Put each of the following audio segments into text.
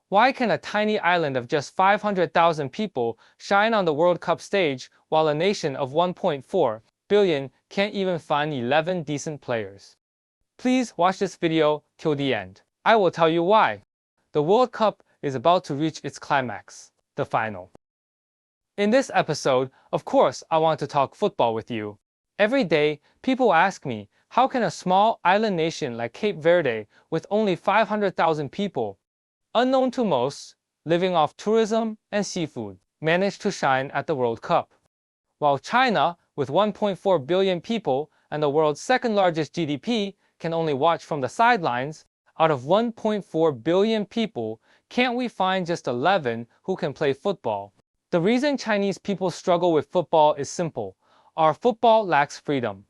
Why can a tiny island of just 500,000 people shine on the World Cup stage while a nation of 1.4 billion can't even find 11 decent players? Please watch this video till the end. I will tell you why. The World Cup is about to reach its climax, the final. In this episode, of course, I want to talk football with you. Every day, people ask me, how can a small island nation like Cape Verde, with only 500,000 people, unknown to most, living off tourism and seafood, manage to shine at the World Cup? While China, with 1.4 billion people and the world's second largest GDP, can only watch from the sidelines, out of 1.4 billion people, can't we find just 11 who can play football? The reason Chinese people struggle with football is simple. Our football lacks freedom.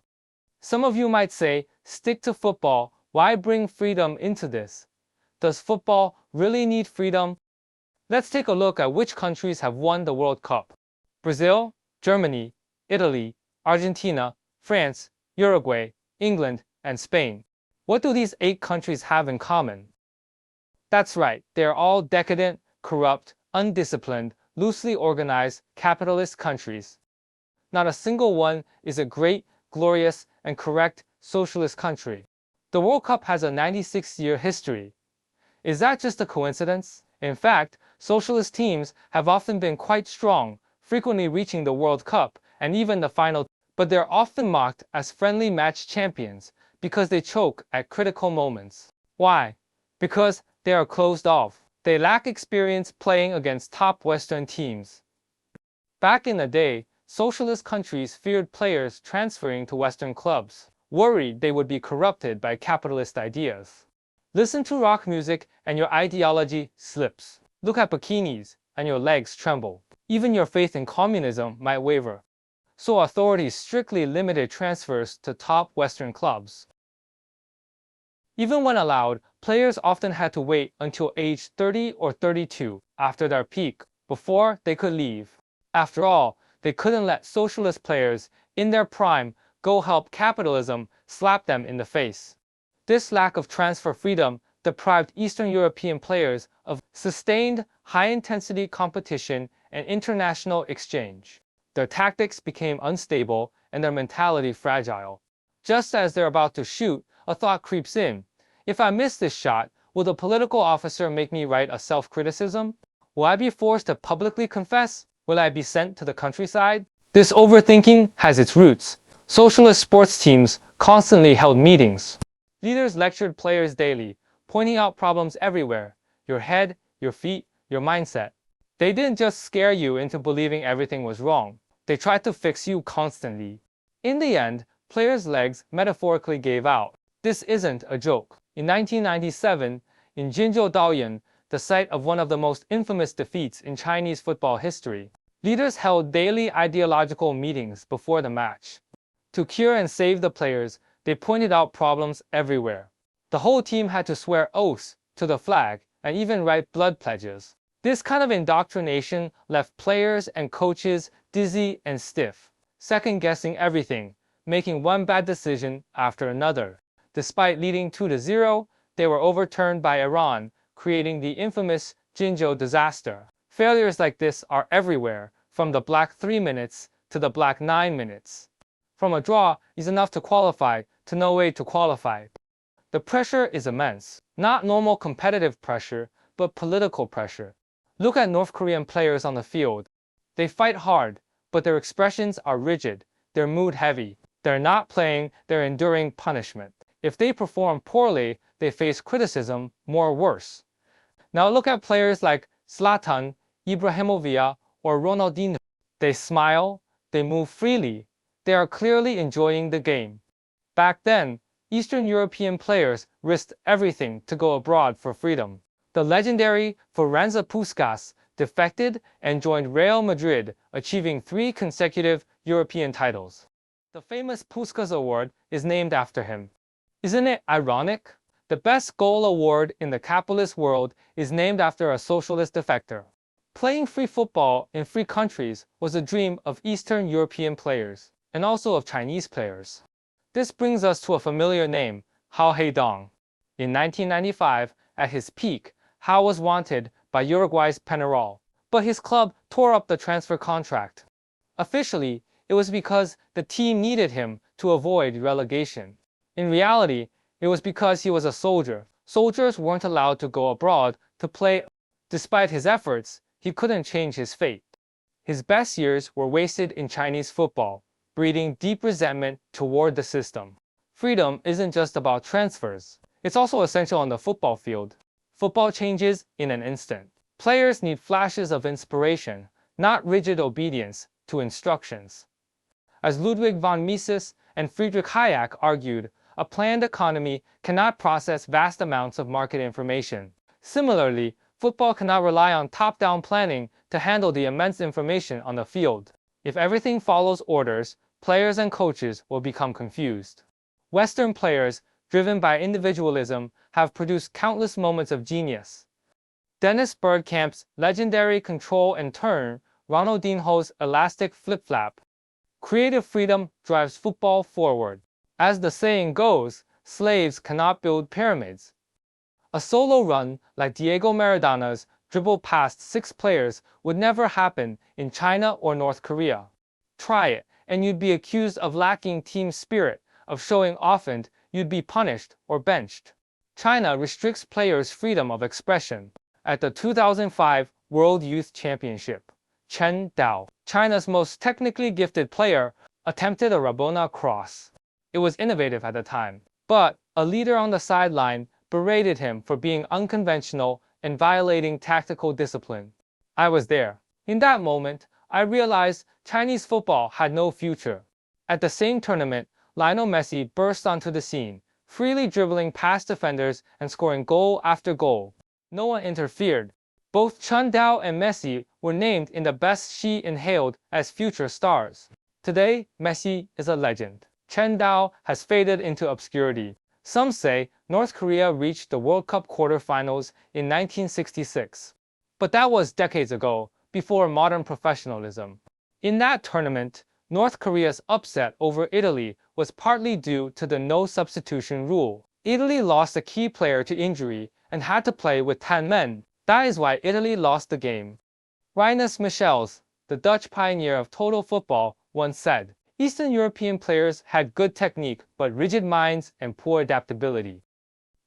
Some of you might say, stick to football, why bring freedom into this? Does football really need freedom? Let's take a look at which countries have won the World Cup. Brazil, Germany, Italy, Argentina, France, Uruguay, England, and Spain. What do these 8 countries have in common? That's right, they are all decadent, corrupt, undisciplined, loosely organized, capitalist countries. Not a single one is a great, glorious, and correct socialist country. The World Cup has a 96-year history. Is that just a coincidence? In fact, socialist teams have often been quite strong, frequently reaching the World Cup and even the final, but they're often mocked as friendly match champions because they choke at critical moments. Why? Because they are closed off. They lack experience playing against top Western teams. Back in the day, socialist countries feared players transferring to Western clubs, worried they would be corrupted by capitalist ideas. Listen to rock music and your ideology slips. Look at bikinis and your legs tremble. Even your faith in communism might waver. So authorities strictly limited transfers to top Western clubs. Even when allowed, players often had to wait until age 30 or 32 after their peak before they could leave. After all, they couldn't let socialist players in their prime go help capitalism slap them in the face. This lack of transfer freedom deprived Eastern European players of sustained, high-intensity competition and international exchange. Their tactics became unstable and their mentality fragile. Just as they're about to shoot, a thought creeps in. If I miss this shot, will the political officer make me write a self-criticism? Will I be forced to publicly confess? Will I be sent to the countryside? This overthinking has its roots. Socialist sports teams constantly held meetings. Leaders lectured players daily, pointing out problems everywhere: your head, your feet, your mindset. They didn't just scare you into believing everything was wrong. They tried to fix you constantly. In the end, players' legs metaphorically gave out. This isn't a joke. In 1997, in Jinzhou Daoyuan, the site of one of the most infamous defeats in Chinese football history, leaders held daily ideological meetings before the match. To cure and save the players, they pointed out problems everywhere. The whole team had to swear oaths to the flag and even write blood pledges. This kind of indoctrination left players and coaches dizzy and stiff, second-guessing everything, making one bad decision after another. Despite leading 2-0, they were overturned by Iran, creating the infamous Jinzhou disaster. Failures like this are everywhere, from the black 3 minutes to the black 9 minutes. From a draw is enough to qualify to no way to qualify. The pressure is immense. Not normal competitive pressure, but political pressure. Look at North Korean players on the field. They fight hard, but their expressions are rigid, their mood heavy. They're not playing, they're enduring punishment. If they perform poorly, they face criticism, more worse. Now look at players like Zlatan, Ibrahimovic, or Ronaldinho. They smile, they move freely. They are clearly enjoying the game. Back then, Eastern European players risked everything to go abroad for freedom. The legendary Ferenc Puskás defected and joined Real Madrid, achieving 3 consecutive European titles. The famous Puskás Award is named after him. Isn't it ironic? The best goal award in the capitalist world is named after a socialist defector. Playing free football in free countries was a dream of Eastern European players, and also of Chinese players. This brings us to a familiar name, Hao Haydong. In 1995, at his peak, Hao was wanted by Uruguay's Peñarol, but his club tore up the transfer contract. Officially, it was because the team needed him to avoid relegation. In reality, it was because he was a soldier. Soldiers weren't allowed to go abroad to play. Despite his efforts, he couldn't change his fate. His best years were wasted in Chinese football, breeding deep resentment toward the system. Freedom isn't just about transfers. It's also essential on the football field. Football changes in an instant. Players need flashes of inspiration, not rigid obedience to instructions. As Ludwig von Mises and Friedrich Hayek argued, a planned economy cannot process vast amounts of market information. Similarly, football cannot rely on top-down planning to handle the immense information on the field. If everything follows orders, players and coaches will become confused. Western players, driven by individualism, have produced countless moments of genius. Dennis Bergkamp's legendary control and turn, Ronaldinho's elastic flip-flap. Creative freedom drives football forward. As the saying goes, slaves cannot build pyramids. A solo run like Diego Maradona's dribble past 6 players would never happen in China or North Korea. Try it, and you'd be accused of lacking team spirit, of showing off, and you'd be punished or benched. China restricts players' freedom of expression. At the 2005 World Youth Championship, Chen Dao, China's most technically gifted player, attempted a Rabona cross. It was innovative at the time, but a leader on the sideline berated him for being unconventional and violating tactical discipline. I was there. In that moment, I realized Chinese football had no future. At the same tournament, Lionel Messi burst onto the scene, freely dribbling past defenders and scoring goal after goal. No one interfered. Both Chen Dao and Messi were named in the best Xi inhaled as future stars. Today, Messi is a legend. Chen Dao has faded into obscurity. Some say North Korea reached the World Cup quarterfinals in 1966. But that was decades ago, before modern professionalism. In that tournament, North Korea's upset over Italy was partly due to the no substitution rule. Italy lost a key player to injury and had to play with 10 men. That is why Italy lost the game. Rinus Michels, the Dutch pioneer of total football, once said, Eastern European players had good technique but rigid minds and poor adaptability.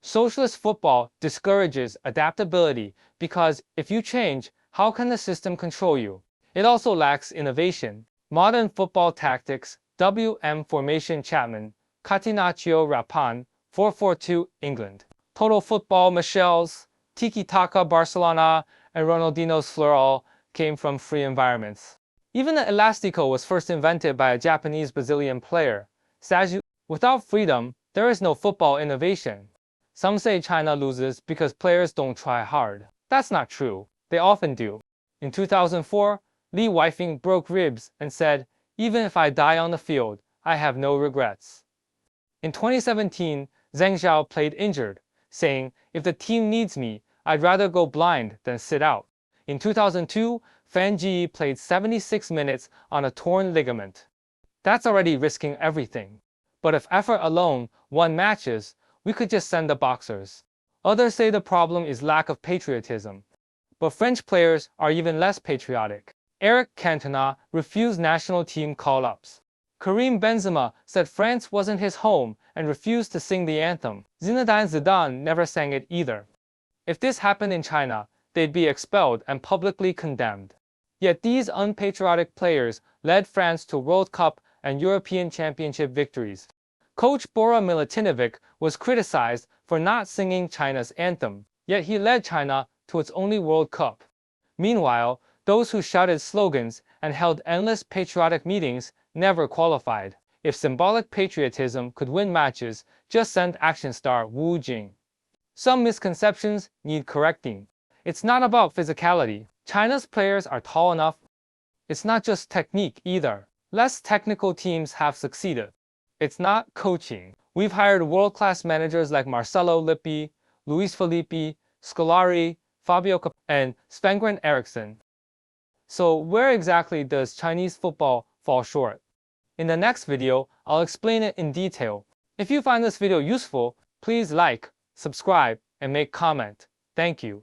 Socialist football discourages adaptability because if you change, how can the system control you? It also lacks innovation. Modern football tactics, WM formation Chapman, Catenaccio Rappan, 4-4-2 England. Total football Michels, Tiki-taka Barcelona, and Ronaldinho's Fleural came from free environments. Even the Elastico was first invented by a Japanese-Brazilian player, Saju. Without freedom, there is no football innovation. Some say China loses because players don't try hard. That's not true. They often do. In 2004, Li Weifeng broke ribs and said, "Even if I die on the field, I have no regrets." In 2017, Zheng Zhao played injured, saying, "If the team needs me, I'd rather go blind than sit out." In 2002, Fan Ji played 76 minutes on a torn ligament. That's already risking everything. But if effort alone won matches, we could just send the boxers. Others say the problem is lack of patriotism. But French players are even less patriotic. Eric Cantona refused national team call-ups. Karim Benzema said France wasn't his home and refused to sing the anthem. Zinedine Zidane never sang it either. If this happened in China, they'd be expelled and publicly condemned. Yet these unpatriotic players led France to World Cup and European Championship victories. Coach Bora Milutinovic was criticized for not singing China's anthem, yet he led China to its only World Cup. Meanwhile, those who shouted slogans and held endless patriotic meetings never qualified. If symbolic patriotism could win matches, just send action star Wu Jing. Some misconceptions need correcting. It's not about physicality. China's players are tall enough. It's not just technique either. Less technical teams have succeeded. It's not coaching. We've hired world-class managers like Marcelo Lippi, Luis Felipe, Scolari, Fabio Capello, and Sven-Göran Eriksson. So where exactly does Chinese football fall short? In the next video, I'll explain it in detail. If you find this video useful, please like, subscribe, and make comment. Thank you.